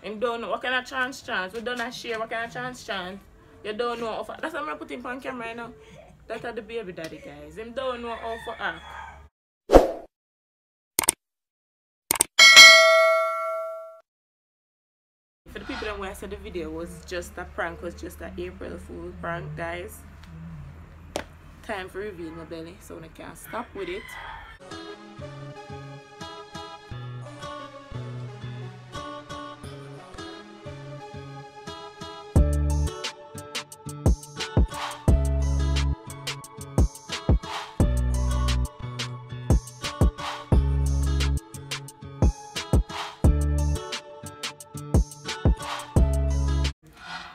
And don't know what kind of chance. We don't have share what kind of chance. You don't know how. That's what I'm putting on camera right now. That's the baby daddy, guys. Them don't know how for act. For the people that where I said the video was just a prank, was just an April Fool prank, guys. Time for reveal my belly, so I can't stop with it.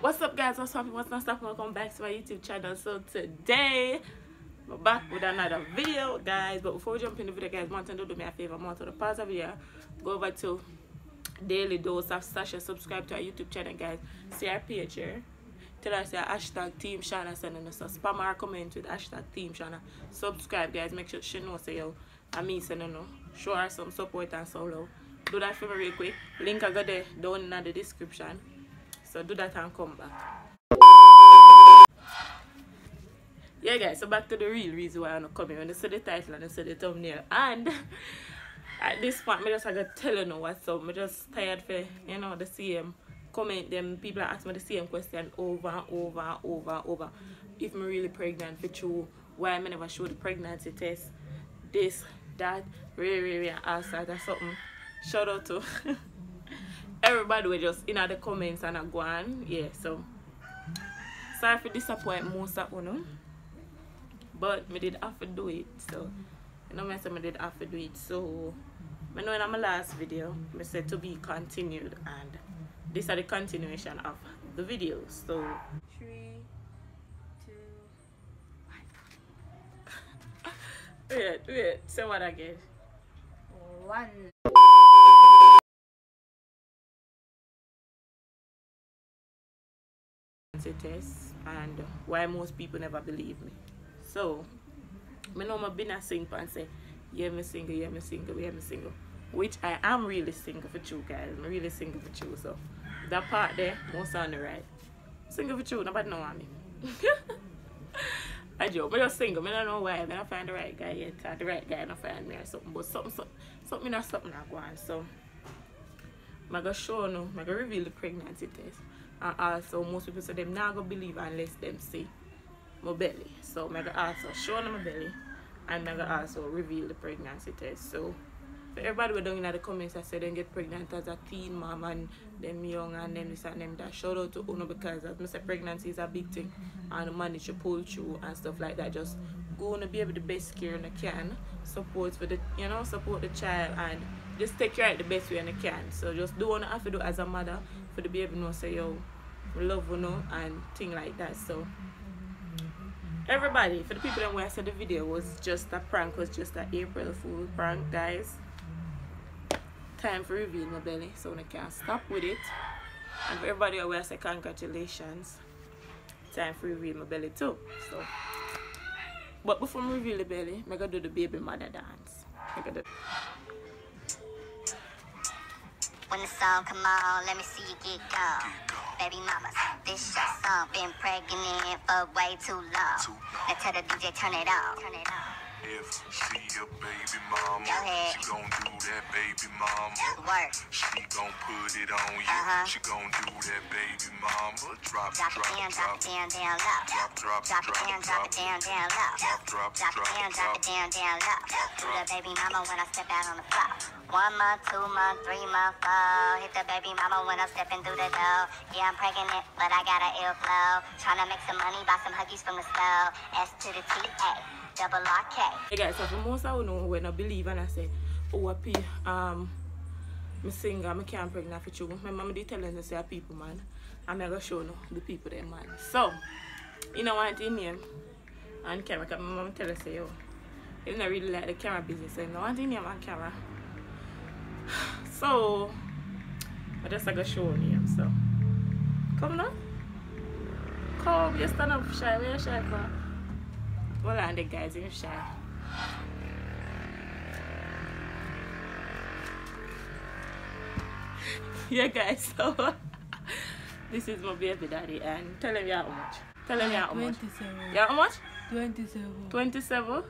What's up, guys? What's happening? What's not stopping? Welcome back to my YouTube channel. So today we're back with another video, guys. But before we jump in the video, guys, want to do me a favor, want to pause the video, go over to Daily Dose of Sasha, subscribe to our YouTube channel, guys. See our page here. Tell us your hashtag Team Shawna sending us a spam or comment with hashtag Team Shawna. Subscribe, guys. Make sure she knows say yo and me sending no. Show her some support and so low. Do that for me real quick. Link I got there down in the description. So do that and come back. Yeah, guys, so back to the real reason why I'm not coming. When I see the title and I see the thumbnail. And at this point, I just got to tell you know what's up. I'm just tired for, you know, the same comment. Them people ask me the same question over and over and over and over. If I'm really pregnant for true, why I never show the pregnancy test. This, that, really, and all sorts of something. Shout out to everybody was just in the comments and I go on. Yeah, so sorry for disappoint most of you, but I did have to do it. So you know, I said I did have to do it. So I know in my last video I said to be continued, and this is the continuation of the video. So 3, 2, 1. wait, say what again? 1. Test and why most people never believe me. So I know I've been a single and say, yeah, me single, which I am really single for you guys. I'm really single for you. So that part there most on the right. Single for you, nobody know me. I joke, I'm just single. I don't know why. I don't find the right guy yet. Or the right guy not find me or something. But something not go on. So I'm gonna show you, I'm gonna reveal the pregnancy test. And also most people say them not gonna believe unless them see my belly. So I'm gonna also show them my belly and I'm gonna also reveal the pregnancy test. So for everybody who down in the comments I say they get pregnant as a teen mom and them young and them this and them that, shout out to Uno, because as I say pregnancy is a big thing and manage to pull through and stuff like that. Just go on and be able the best care you can, support for the support the child and just take care of it the best way you can. So just do what you have to do as a mother for the baby know say yo we love you know and thing like that. So everybody, for the people that where I said the video was just a prank, was just an April Fool prank, guys. Time for reveal my belly, so I can't stop with it. And for everybody where I say congratulations, time for reveal my belly too. So but before I reveal the belly, I'm gonna do the baby mother dance. When the song come on, let me see you get gone. Baby mamas, this your song. Been pregnant for way too long. Now tell the DJ turn it on. If she a baby mama, she gon' do that baby mama. Work. She gon' put it on you. She gon' do that baby mama. Drop it down, drop it down low. Drop it down, drop it down low. Drop it down low. Do the baby mama when I step out on the floor. 1 month, 2 month, 3 month, 4. Hit the baby mama when I'm stepping through the door. Yeah, I'm pregnant, but I got an ill flow. Tryna make some money, buy some Huggies from the store. S to the T-A. Double R-K. Hey guys, so for most of you know when I believe and I say, oh, I'm single, I can't pregnant for you. My mama did tell us to say people, man. I'm going to show you the people there, man. So, you know what in name on camera, because my mama tell us, say, yo, you don't really like the camera business, so you know what in name on camera. So, I just going to show you, so. Come now. Come, you stand up, shy. Where you shy for? Hold on, the guys, you're shy. Yeah, guys, so this is my baby daddy, and tell him you how much. Tell him you how much. 27. Yeah, how much? 27. 27.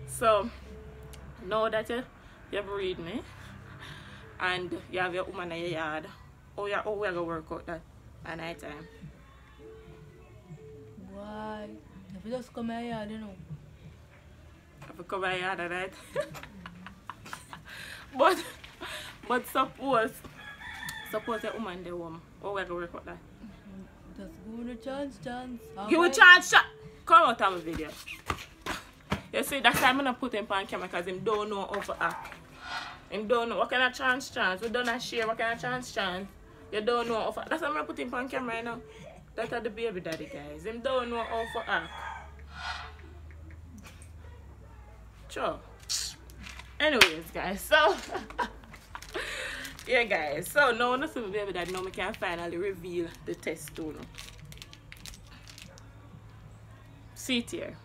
So, now that you breed me, and you have your woman in your yard, how we are going to work out that at night time? Why? If you just come here, you know. If you come in your yard at night. But suppose your woman the home, how we are going to work out that? Just give me a chance. Give me a chance, shot. Come out of my video. You see, that's why I'm not put him on camera because him don't know how to act. Him don't know what kind of chance. We don't share what kind of chance. You don't know how to act. That's why I'm not put him on camera right now. That's the baby daddy, guys. Him don't know how to act. Sure. Anyways, guys, so yeah, guys. So now when I see my baby daddy, now I can finally reveal the test too. See it here.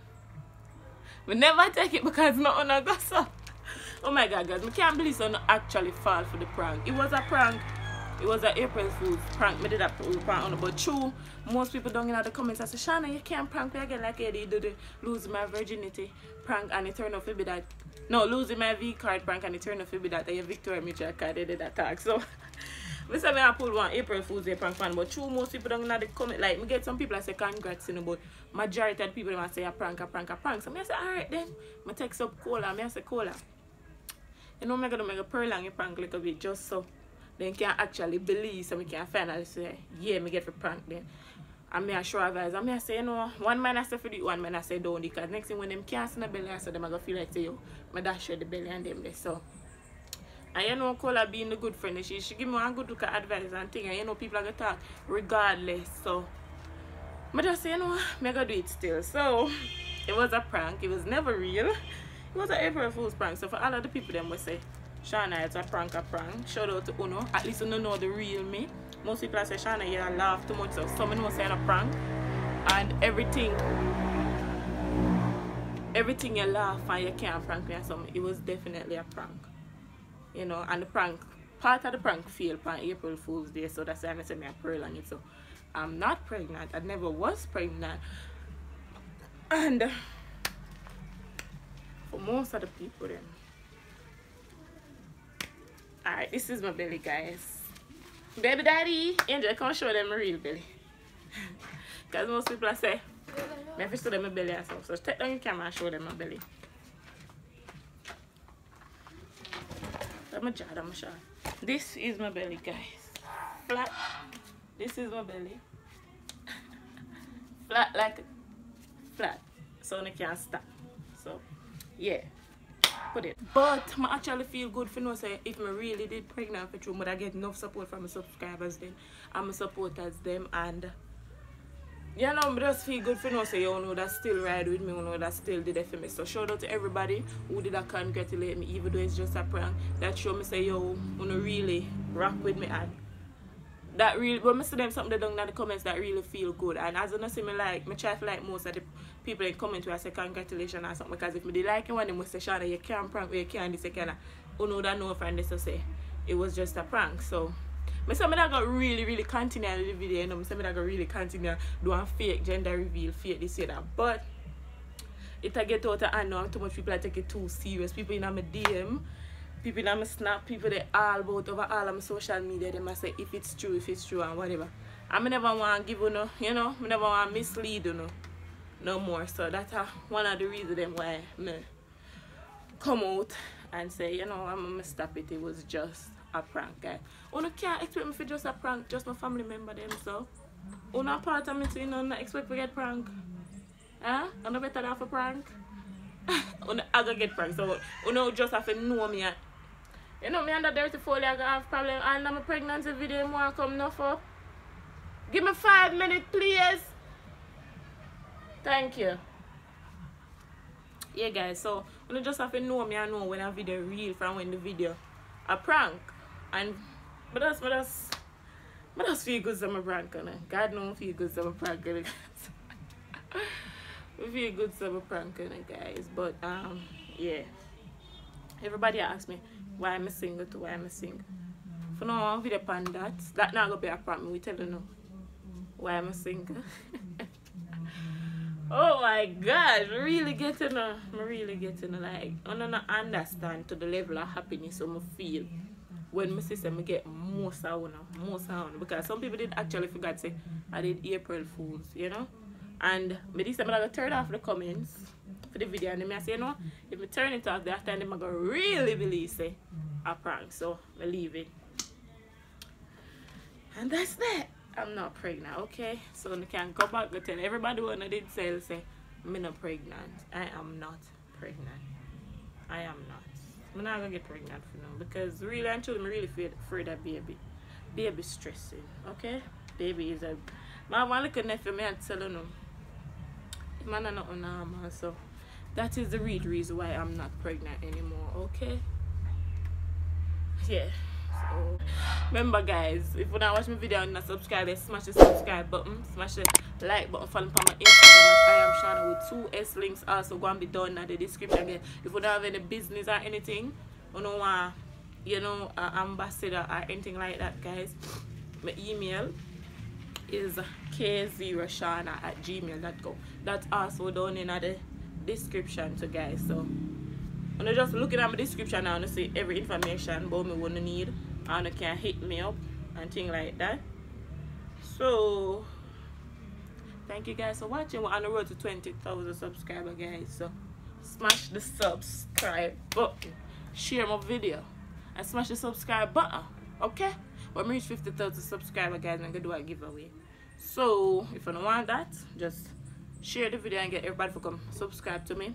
We never take it because nothing I got so. Oh my god, guys, I can't believe someone actually fall for the prank. It was a prank. It was an April Fool's prank. I did that prank on it, but true, most people don't in the comments. I say, Shawna, you can't prank me again like Eddie do the losing my virginity prank and it turned out to be that. No, losing my V card prank and it turned out to be that. And your Victoria Mutual card, they did that tag. So, I say I pulled one April Fool's Day prank fan, but true, most people don't in the comment. Like, me get some people that say congrats, but majority of the people they say a prank. So, I say, alright then. I text up Cola. I say, Cola. You know, I'm going to make a prolong a prank a little bit just so then can actually believe, so we can finally say, yeah, me get for prank then. And me a show advice. And me I say, you know, one man I say for the one man I say don't, because next thing when them can't see the belly, I say them I go feel like say, yo, me dash the belly and them there. So, and you know, Cola being the good friend, she give me one good look at advice and thing, and you know, people are going to talk regardless. So, I just say, you know, me go do it still. So, it was a prank. It was never real. It was an April Fool's prank. So, for all of the people, them will say, Shawna, it's a prank. Shout out to Uno. At least you know the real me. Most people say, Shawna, you laugh too much. So someone will say a prank. And everything you laugh and you can't prank me or something. It was definitely a prank. You know, and the prank, part of the prank failed on April Fool's Day. So that's why I say me a pearl on it. So I'm not pregnant. I never was pregnant. And for most of the people then. Alright, this is my belly, guys. Baby daddy, Angel, come show them my real belly. Because most people say, I have to show them my belly and stuff. So take down your camera and show them my belly. That's my jaw, that's my shot. This is my belly, guys. Flat. This is my belly. Flat like flat. So I can't stop. So, yeah. Put it. But I actually feel good for know say if I really did pregnant for true, but I get enough support from my subscribers then and my supporters them, and you know, I just feel good for know say you know that still ride with me, you know that still did it for me. So shout out to everybody who did that congratulate me, even though it's just a prank. That show me say yo, you know, really rock with me, and that really when I see them something down in the comments that really feel good. And as you know see me like, I try to like most of the people in comment where I say congratulations or something, because if me did like you when they must say Shawna you can't prank or you can't this, you can't, you know that no friend this to say it was just a prank. So I say me that got really continue the video, you know, I say me that got really continue doing fake gender reveal, fake this and that. But it I get out of hand now, too much people I take it too serious. People in my DM, people in my snap, people they all about over all of my social media, they must say if it's true and whatever. I never want to give you no, you know, I never want to mislead you know. No more. So that's one of the reasons why I come out and say, you know, I'm gonna stop it. It was just a prank, guys. You can't expect me for just a prank, just my family member them. So you not part of me, so you know, not expect to get prank. Huh? I'm not better than a prank. I gonna get prank. So you know, just have to know me. You know me under dirty folio, I gonna have problem. And I'm a pregnancy video, more come now for. Give me 5 minutes, please. Thank you. Yeah, guys, so you just have to know me and know when a video real from when the video a prank. And but that's feel good some prank on it. God knows feel good some prank on it. We feel good some prank on it, guys. But yeah. Everybody asks me why I'm a single to why I'm a single. For now, I'm video upon that. That not gonna be a problem. We tell you now why I'm single. Oh my God, really getting like I don't understand to the level of happiness I feel when my sister me get more sound, because some people did actually forget say I did April Fools, you know, and me this time I got turn off the comments for the video and then I say, you know, if I turn it off, that time I'm gonna really believe say a prank, so I leave it, and that's that. I'm not pregnant, okay? So I can go back and tell everybody when I did say I'm not pregnant. I am not pregnant. I am not. I'm not gonna get pregnant for now because really and truly I'm really afraid of baby. Baby stressing, okay? Baby is a my one little nephew me and tell you man are not normal, so that is the real reason why I'm not pregnant anymore, okay? Yeah. So remember guys, if you don't watch my video and not subscribe, smash the subscribe button, smash the like button, follow me on my Instagram. I am Shawna with 2 S links also go and be down in the description again. If you don't have any business or anything, you know ambassador or anything like that guys, my email is k0shawna@gmail.com. That's also down in the description so guys. So when you just looking at my description now and see every information about me what you need and you can hit me up and things like that. So thank you guys for watching. We're on the road to 20,000 subscribers guys, so smash the subscribe button, share my video and smash the subscribe button, okay? When we reach 50,000 subscribers guys, I'm gonna do a giveaway. So if you don't want that, just share the video and get everybody to come subscribe to me.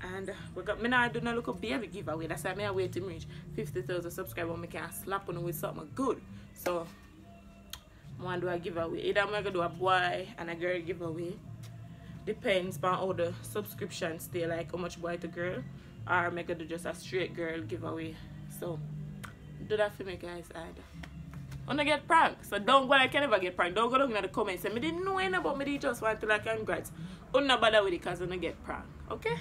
And we got me now do not look a baby giveaway. That's why I wait to reach 50,000 subscribers and I can slap on with something good. So I want to do a giveaway. Either I'm gonna do a boy and a girl giveaway. Depends on how the subscriptions stay, like how much boy to girl, or I'm gonna do just a straight girl giveaway. So do that for me guys. And I wanna get pranked. So don't go like I never get pranked. Don't go down in the comments and me didn't know anything about me, they just want to like congrats. Don't bother with it because I don't get pranked. Okay?